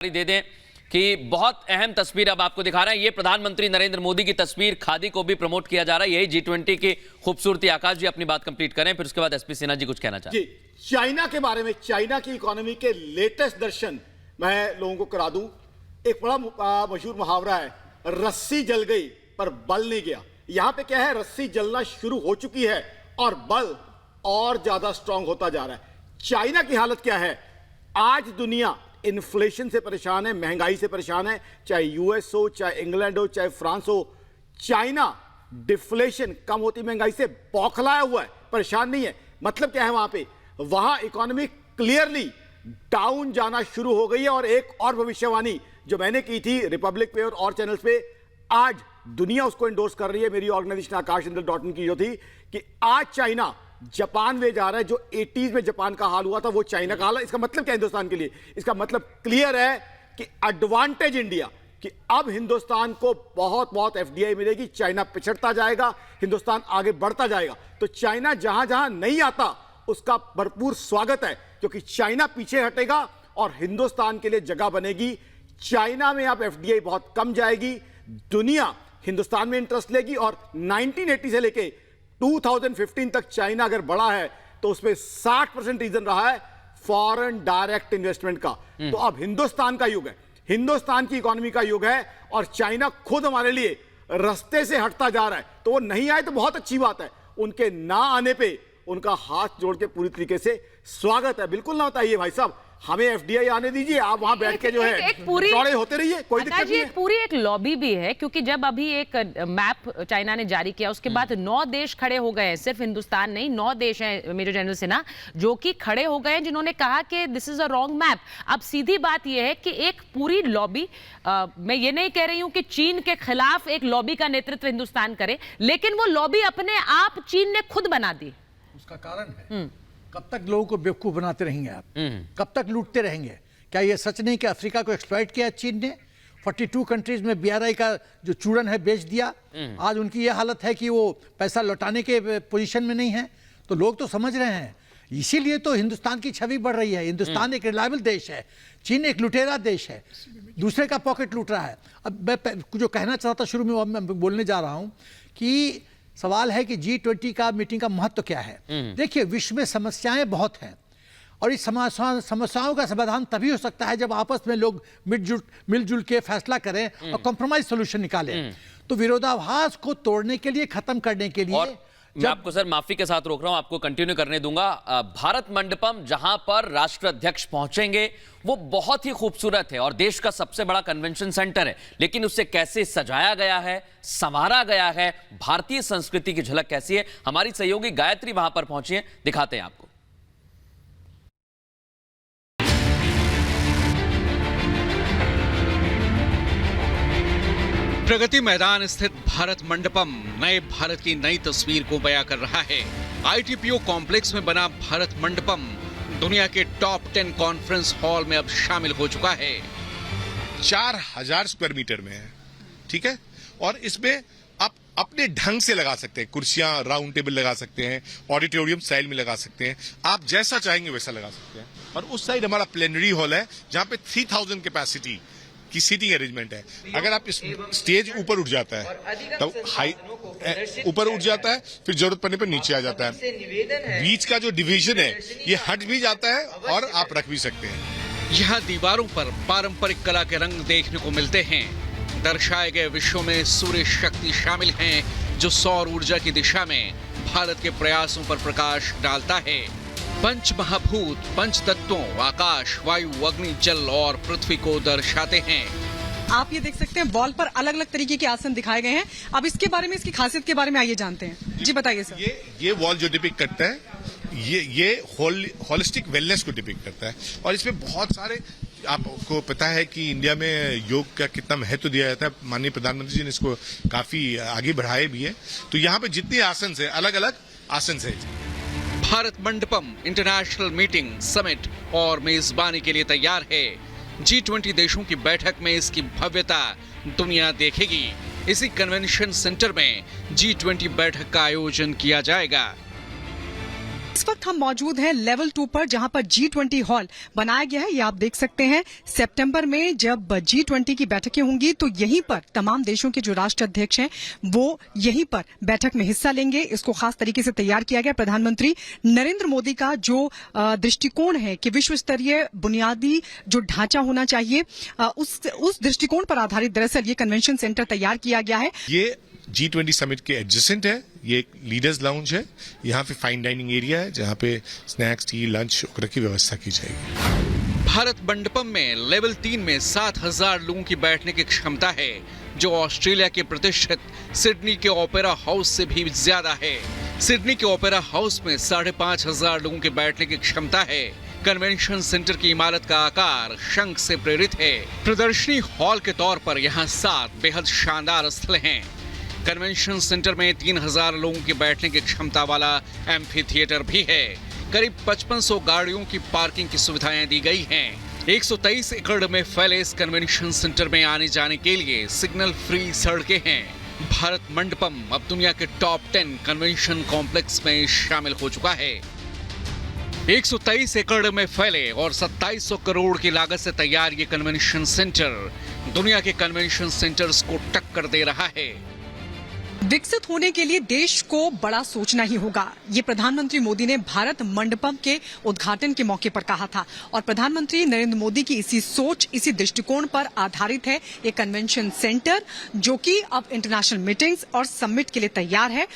दे दें कि बहुत अहम तस्वीर अब आपको दिखा रहे हैं। ये प्रधानमंत्री नरेंद्र मोदी की तस्वीर, खादी को भी प्रमोट किया जा रहा है। यही G20 की खूबसूरती। आकाश जी अपनी बात कंप्लीट करें, फिर उसके बाद एसपी सिन्हा जी कुछ कहना चाहते हैं। जी, चाइना के बारे में, चाइना की इकोनॉमी के लेटेस्ट दर्शन मैं लोगों को करा दूं। एक बड़ा मशहूर मुहावरा है, रस्सी जल गई पर बल नहीं गया। यहां पे क्या है, रस्सी जलना शुरू हो चुकी है और बल और ज्यादा स्ट्रांग होता जा रहा है। चाइना की हालत क्या है? आज दुनिया इन्फ्लेशन से परेशान है, महंगाई से परेशान है, चाहे यूएस हो, चाहे इंग्लैंड हो, चाहे फ्रांस हो। चाइना डिफ्लेशन, कम होती महंगाई से बौखलाया हुआ है, परेशान नहीं है। मतलब क्या है वहां पे? वहां इकोनॉमी क्लियरली डाउन जाना शुरू हो गई है। और एक और भविष्यवाणी जो मैंने की थी रिपब्लिक पे और चैनल्स पे, आज दुनिया उसको इंडोर्स कर रही है। मेरी ऑर्गेनाइजेशन आकाश की जो थी कि आज चाइना जापान वे जा रहा है। जो 80s में जापान का हाल हुआ था वो चाइना का हाल है। इसका मतलब क्या हिंदुस्तान के लिए? इसका मतलब क्लियर है कि एडवांटेज इंडिया, कि अब हिंदुस्तान को बहुत बहुत एफडीआई मिलेगी। चाइना पिछड़ता जाएगा, हिंदुस्तान आगे बढ़ता जाएगा। तो चाइना जहां जहां नहीं आता उसका भरपूर स्वागत है, क्योंकि चाइना पीछे हटेगा और हिंदुस्तान के लिए जगह बनेगी। चाइना में अब एफडीआई बहुत कम जाएगी, दुनिया हिंदुस्तान में इंटरेस्ट लेगी। और 1980 से लेके 2015 तक चाइना अगर बढ़ा है तो उसमें 60% रीजन रहा है फॉरेन डायरेक्ट इन्वेस्टमेंट का। तो अब हिंदुस्तान का युग है, हिंदुस्तान की इकोनॉमी का युग है। और चाइना खुद हमारे लिए रास्ते से हटता जा रहा है। तो वो नहीं आए तो बहुत अच्छी बात है, उनके ना आने पे उनका हाथ जोड़ के पूरी तरीके से स्वागत है। बिल्कुल ना बताइए भाई साहब, हमें एफडीआई आने दीजिए, आप वहां बैठ के जो है चौड़े होते रहिए, कोई दिक्कत नहीं है। पूरी एक लॉबी भी है, क्योंकि जब अभी एक मैप चाइना ने जारी किया उसके बाद 9 देश खड़े हो गए हैं। सिर्फ हिंदुस्तान नहीं, 9 देश हैं मेजर जनरल सिन्हा जो कि खड़े हो गए हैं, जिन्होंने कहा कि this is a wrong map. अब सीधी बात यह है कि एक पूरी लॉबी, मैं ये नहीं कह रही हूं कि चीन के खिलाफ एक लॉबी का नेतृत्व हिंदुस्तान करे, लेकिन वो लॉबी अपने आप चीन ने खुद बना दी। उसका कारण है, कब तक लोगों को बेवकूफ बनाते रहेंगे आप? कब तक लूटते रहेंगे? क्या ये सच नहीं कि अफ्रीका को एक्सप्लॉइट किया चीन ने? 42 कंट्रीज में BRI का जो चूरन है बेच दिया। आज उनकी ये हालत है कि वो पैसा लौटाने के पोजीशन में नहीं है। तो लोग तो समझ रहे हैं, इसीलिए तो हिंदुस्तान की छवि बढ़ रही है। हिंदुस्तान एक रिलायबल देश है, चीन एक लुटेरा देश है, दूसरे का पॉकेट लूट रहा है। अब मैं जो कहना चाहता शुरू में मैं बोलने जा रहा हूं कि सवाल है कि G20 का मीटिंग का महत्व क्या है। देखिए, विश्व में समस्याएं बहुत हैं और इस समस्याओं का समाधान तभी हो सकता है जब आपस में लोग मिलजुल के फैसला करें और कॉम्प्रोमाइज सोल्यूशन निकालें। तो विरोधाभास को तोड़ने के लिए, खत्म करने के लिए मैं आपको सर माफी के साथ रोक रहा हूं, आपको कंटिन्यू करने दूंगा। भारत मंडपम जहां पर राष्ट्राध्यक्ष पहुंचेंगे वो बहुत ही खूबसूरत है और देश का सबसे बड़ा कन्वेंशन सेंटर है, लेकिन उसे कैसे सजाया गया है, संवारा गया है, भारतीय संस्कृति की झलक कैसी है, हमारी सहयोगी गायत्री वहां पर पहुंची है, दिखाते हैं आपको। प्रगति मैदान स्थित भारत मंडपम नए भारत की नई तस्वीर को बयां कर रहा है। ITPO कॉम्प्लेक्स में बना भारत मंडपम दुनिया के टॉप 10 कॉन्फ्रेंस हॉल में अब शामिल हो चुका है। 4000 स्क्वायर मीटर में है, ठीक है। और इसमें आप अपने ढंग से लगा सकते हैं, कुर्सियां राउंड टेबल लगा सकते हैं, ऑडिटोरियम स्टाइल में लगा सकते हैं, आप जैसा चाहेंगे वैसा लगा सकते हैं। और उस साइड हमारा प्लेनरी हॉल है जहां पे 3000 कैपेसिटी की सीटिंग अरेंजमेंट है। अगर आप इस स्टेज ऊपर उठ जाता है तो हाई ऊपर उठ जाता है, फिर जरूरत पड़ने पर नीचे आ जाता है। बीच का जो डिवीजन है ये हट भी जाता है और आप रख भी सकते हैं। यहाँ दीवारों पर पारंपरिक कला के रंग देखने को मिलते हैं। दर्शाए गए विश्व में सूर्य शक्ति शामिल हैं, जो सौर ऊर्जा की दिशा में भारत के प्रयासों पर प्रकाश डालता है। पंच महाभूत पंच तत्वों आकाश, वायु, अग्नि, जल और पृथ्वी को दर्शाते हैं। आप ये देख सकते हैं वॉल पर अलग अलग तरीके के आसन दिखाए गए हैं। अब इसके बारे में, इसकी खासियत के बारे में आइए जानते हैं। जी बताइए सर। ये वॉल जो डिपिक्ट करता है ये होलिस्टिक वेलनेस को डिपिक्ट करता है। और इसमें बहुत सारे, आपको पता है कि इंडिया में योग का कितना महत्व दिया जाता है। माननीय प्रधानमंत्री जी ने इसको काफी आगे बढ़ाए भी है। तो यहाँ पे जितने आसन है, अलग अलग आसन है। Bharat Mandapam international meeting, summit और मेजबानी के लिए तैयार है। G20 देशों की बैठक में इसकी भव्यता दुनिया देखेगी। इसी कन्वेंशन सेंटर में G20 बैठक का आयोजन किया जाएगा। इस वक्त हम मौजूद हैं लेवल 2 पर, जहां पर G20 हॉल बनाया गया है। ये आप देख सकते हैं, सितंबर में जब G20 की बैठकें होंगी तो यहीं पर तमाम देशों के जो राष्ट्राध्यक्ष हैं वो यहीं पर बैठक में हिस्सा लेंगे। इसको खास तरीके से तैयार किया गया। प्रधानमंत्री नरेंद्र मोदी का जो दृष्टिकोण है कि विश्व स्तरीय बुनियादी जो ढांचा होना चाहिए, उस दृष्टिकोण पर आधारित दरअसल ये कन्वेंशन सेंटर तैयार किया गया है। ये G20 समिट के एडजेसेंट है। ये एक लीडर्स लाउंज है। यहाँ पे फाइन डाइनिंग एरिया है जहाँ पे स्नैक्स, टी, लंच वगैरह की व्यवस्था की जाएगी। भारत मंडपम में लेवल 3 में 7,000 लोगों की बैठने की क्षमता है, जो ऑस्ट्रेलिया के प्रतिष्ठित सिडनी के ओपेरा हाउस से भी ज्यादा है। सिडनी के ओपेरा हाउस में 5,500 लोगों के बैठने की क्षमता है। कन्वेंशन सेंटर की इमारत का आकार शंख से प्रेरित है। प्रदर्शनी हॉल के तौर पर यहाँ 7 बेहद शानदार स्थल हैं। कन्वेंशन सेंटर में 3,000 लोगों के बैठने की क्षमता वाला एम्फी थिएटर भी है। करीब 5500 गाड़ियों की पार्किंग की सुविधाएं दी गई हैं। 123 एकड़ में फैले इस कन्वेंशन सेंटर में आने जाने के लिए सिग्नल फ्री सड़कें हैं। भारत मंडपम अब दुनिया के टॉप 10 कन्वेंशन कॉम्प्लेक्स में शामिल हो चुका है। 123 एकड़ में फैले और 2700 करोड़ की लागत से तैयार ये कन्वेंशन सेंटर दुनिया के कन्वेंशन सेंटर्स को टक्कर दे रहा है। विकसित होने के लिए देश को बड़ा सोचना ही होगा, ये प्रधानमंत्री मोदी ने भारत मंडपम के उद्घाटन के मौके पर कहा था। और प्रधानमंत्री नरेंद्र मोदी की इसी सोच, इसी दृष्टिकोण पर आधारित है ये कन्वेंशन सेंटर, जो कि अब इंटरनेशनल मीटिंग्स और समिट के लिए तैयार है।